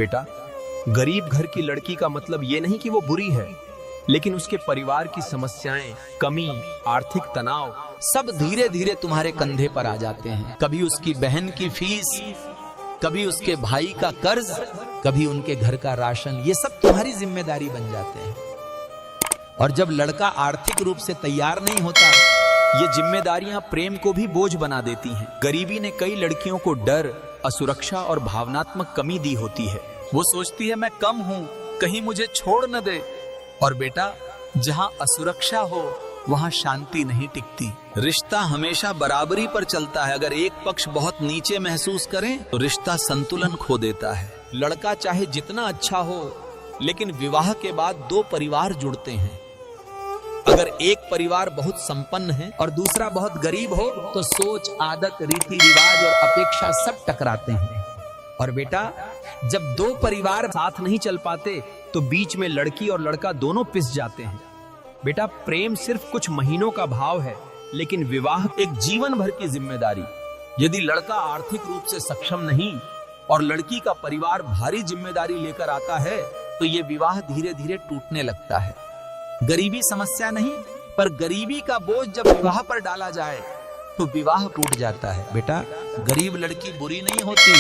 बेटा, गरीब घर की लड़की का मतलब ये नहीं कि वो बुरी है, लेकिन उसके परिवार की समस्याएं, कमी, आर्थिक तनाव सब धीरे धीरे तुम्हारे कंधे पर आ जाते हैं। कभी उसकी बहन की फीस, कभी उसके भाई का कर्ज, कभी उनके घर का राशन, ये सब तुम्हारी जिम्मेदारी बन जाते हैं। और जब लड़का आर्थिक रूप से तैयार नहीं होता, ये जिम्मेदारियां प्रेम को भी बोझ बना देती हैं। गरीबी ने कई लड़कियों को डर, असुरक्षा और भावनात्मक कमी दी होती है। वो सोचती है मैं कम हूं, कहीं मुझे छोड़ न दे। और बेटा, जहां असुरक्षा हो वहां शांति नहीं टिकती। रिश्ता हमेशा बराबरी पर चलता है। अगर एक पक्ष बहुत नीचे महसूस करे तो रिश्ता संतुलन खो देता है। लड़का चाहे जितना अच्छा हो, लेकिन विवाह के बाद दो परिवार जुड़ते हैं। अगर एक परिवार बहुत संपन्न है और दूसरा बहुत गरीब हो तो सोच, आदत, रीति रिवाज और अपेक्षा सब टकराते हैं। और बेटा, जब दो परिवार साथ नहीं चल पाते तो बीच में लड़की और लड़का दोनों पिस जाते हैं। बेटा, प्रेम सिर्फ कुछ महीनों का भाव है, लेकिन विवाह एक जीवन भर की जिम्मेदारी। यदि लड़का आर्थिक रूप से सक्षम नहीं और लड़की का परिवार भारी जिम्मेदारी लेकर आता है तो ये विवाह धीरे धीरे टूटने लगता है। गरीबी समस्या नहीं, पर गरीबी का बोझ जब विवाह पर डाला जाए तो विवाह टूट जाता है। बेटा, गरीब लड़की बुरी नहीं होती,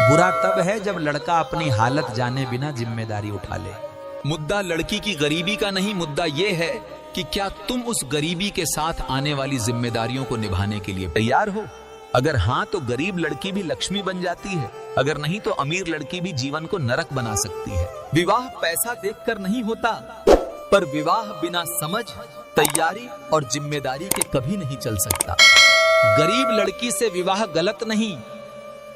बुरा तब है जब लड़का अपनी हालत जाने बिना जिम्मेदारी उठा ले। मुद्दा लड़की की गरीबी का नहीं, मुद्दा ये है कि क्या तुम उस गरीबी के साथ आने वाली जिम्मेदारियों को निभाने के लिए तैयार हो। अगर हाँ तो गरीब लड़की भी लक्ष्मी बन जाती है, अगर नहीं तो अमीर लड़की भी जीवन को नरक बना सकती है। विवाह पैसा देखकर नहीं होता, पर विवाह बिना समझ, तैयारी और जिम्मेदारी के कभी नहीं चल सकता। गरीब लड़की से विवाह गलत नहीं,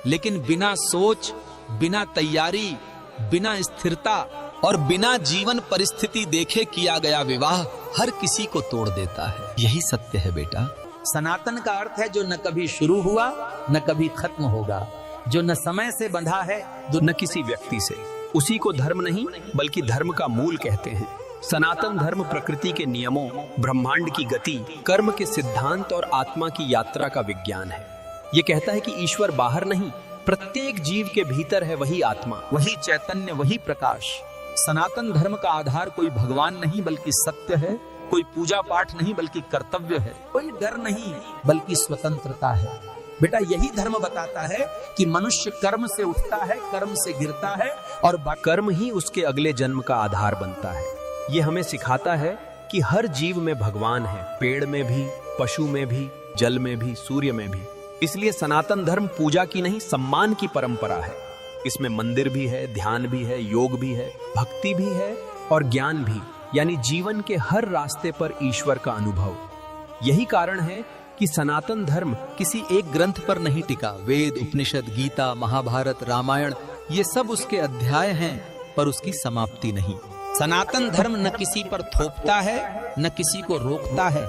लेकिन बिना सोच, बिना तैयारी, बिना स्थिरता और बिना जीवन परिस्थिति देखे किया गया विवाह हर किसी को तोड़ देता है। यही सत्य है बेटा। सनातन का अर्थ है जो न कभी शुरू हुआ न कभी खत्म होगा, जो न समय से बंधा है तो न किसी व्यक्ति से। उसी को धर्म नहीं बल्कि धर्म का मूल कहते हैं। सनातन धर्म प्रकृति के नियमों, ब्रह्मांड की गति, कर्म के सिद्धांत और आत्मा की यात्रा का विज्ञान है। ये कहता है कि ईश्वर बाहर नहीं, प्रत्येक जीव के भीतर है वही आत्मा, वही चैतन्य, वही प्रकाश। सनातन धर्म का आधार कोई भगवान नहीं बल्कि सत्य है, कोई पूजा पाठ नहीं बल्कि कर्तव्य है, कोई डर नहीं बल्कि स्वतंत्रता है। बेटा, यही धर्म बताता है कि मनुष्य कर्म से उठता है, कर्म से गिरता है और कर्म ही उसके अगले जन्म का आधार बनता है। ये हमें सिखाता है कि हर जीव में भगवान है, पेड़ में भी, पशु में भी, जल में भी, सूर्य में भी। इसलिए सनातन धर्म पूजा की नहीं, सम्मान की परंपरा है। इसमें मंदिर भी है, ध्यान भी है, योग भी है, भक्ति भी है और ज्ञान भी, यानी जीवन के हर रास्ते पर ईश्वर का अनुभव। यही कारण है कि सनातन धर्म किसी एक ग्रंथ पर नहीं टिका। वेद, उपनिषद, गीता, महाभारत, रामायण, ये सब उसके अध्याय हैं, पर उसकी समाप्ति नहीं। सनातन धर्म न किसी पर थोपता है, न किसी को रोकता है।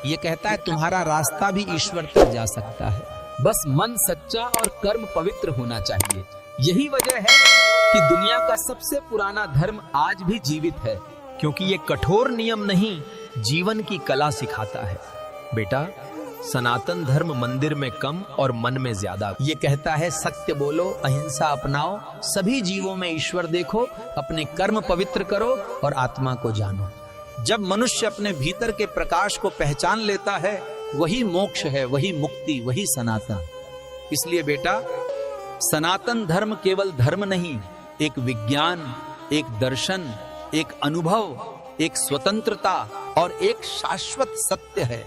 ये कहता है तुम्हारा रास्ता भी ईश्वर तक जा सकता है, बस मन सच्चा और कर्म पवित्र होना चाहिए। यही वजह है कि दुनिया का सबसे पुराना धर्म आज भी जीवित है, क्योंकि ये कठोर नियम नहीं, जीवन की कला सिखाता है। बेटा, सनातन धर्म मंदिर में कम और मन में ज्यादा। ये कहता है सत्य बोलो, अहिंसा अपनाओ, सभी जीवों में ईश्वर देखो, अपने कर्म पवित्र करो और आत्मा को जानो। जब मनुष्य अपने भीतर के प्रकाश को पहचान लेता है, वही मोक्ष है, वही मुक्ति, वही सनातन। इसलिए बेटा, सनातन धर्म केवल धर्म नहीं, एक विज्ञान, एक दर्शन, एक अनुभव, एक स्वतंत्रता और एक शाश्वत सत्य है।